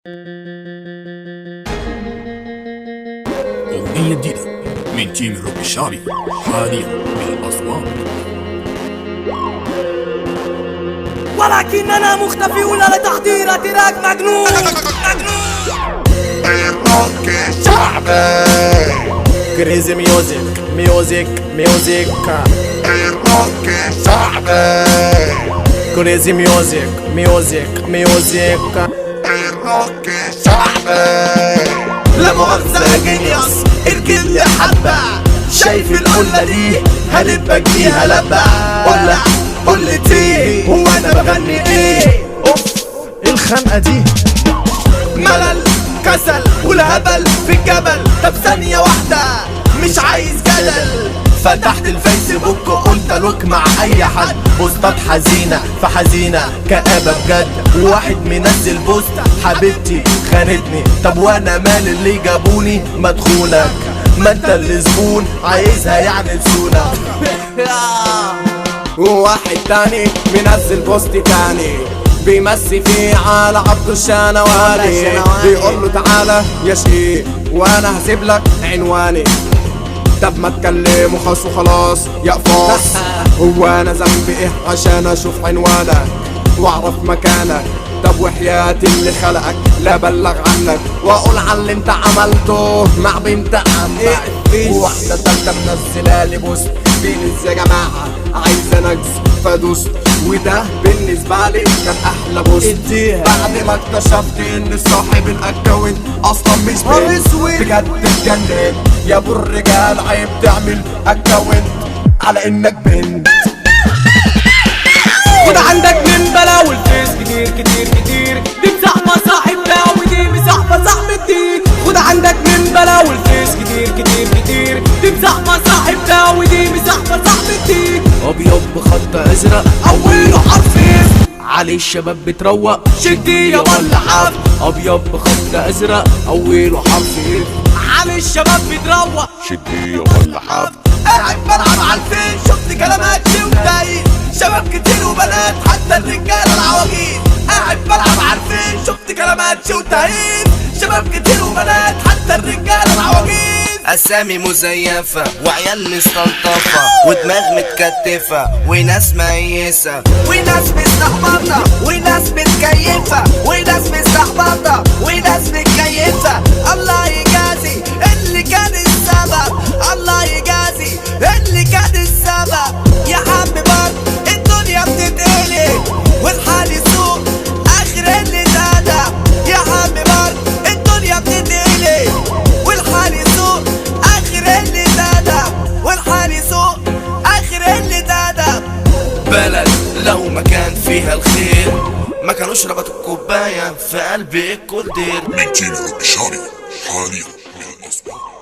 أغنية جديدة من تيم الروك الشعبي حاليا من الأسواق، ولكننا مختفي ولا تحضير تراك مجنون. الروك الشعبي كريزي ميوزك الروك الشعبي كريزي ميوزك الروك الشعبي. لا مؤاخذة يا جينيوس الكل حبة، شايف القلة دي هنبقى جديها لبة. قلتي هو انا بغني ايه؟ اوف الخنقة دي ملل كسل والهبل في الجبل. طب ثانية واحدة مش عايز جدل، فتحت الفيسبوك وقلت الوك مع اي حد. بوستات حزينة فحزينة كآبة بجد، وواحد منزل بوست حبيبتي خانتني. طب وانا مال اللي جابوني مدخونك؟ ما انت اللي زبون عايزها يعني لسونك. وواحد تاني منزل بوست تاني بيمسي فيه على عبد الشنواني، بيقول له تعالى يا شقيق وانا هسيب لك عنواني. طب ما اتكلم وخلاص وخلاص يا قفاص، هو انا ذنبي ايه عشان اشوف عنوانك واعرف مكانك؟ طب وحياتي اللي خلقك لا بلغ عنك واقول عن اللي انت عملته مع بنت عمك. وواحدة تالتة منزلالي بوست بينز يا جماعة عايزة نجز فدوس، وده بالنسبة لي كان احلى بوست بعد ما اكتشفت ان صاحب الاكونت اصلا مش بنت. بجد اتجنن يا ابو الرجال، عيب تعمل اكونت على انك بنت. وده عندك من بلا والفيس كتير دي مسحبة صاحبنا ودي مسحبة صاحبتي. وده عندك من بلا والفيس كتير دي مسحبة صاحبنا ودي مسحبة صاحبتي. ابيض بخط ازرق اوله حرف علي الشباب بتروق شدية ولا حرف. ابيض بخط ازرق اوله حرف علي الشباب بتروق شدية ولا حرف. قاعد بلعب على الفين شفت كلامات وتايه، شباب كتير وبنات حتى الرجاله العواجيز. قاعد بلعب على الفين شفت كلامات وتايه، شباب كتير وبنات حتى الرجاله العواجيز. أسامي مزيفة وعيال مستلطفة ودماغ متكتفة وناس ميسة وناس مستحبطة وناس متكيفة وناس مستحبطة وناس متكيفة. الله يجازي اللي كان السبب، الله يجازي اللي كان السبب. يا عم برضه الدنيا بتتقلب والحال يسوق آخر اللي زادة. يا عم برضه الدنيا بتتقلب والحال يسوق آخر اللي زادة، والحال يسوق آخر اللي زادة. بلد لو ما كان فيها الخير ما كانوش ربطوا الكوباية في قلب الكولدير. من تيم الروك الشعبي حاليا من الأسواق.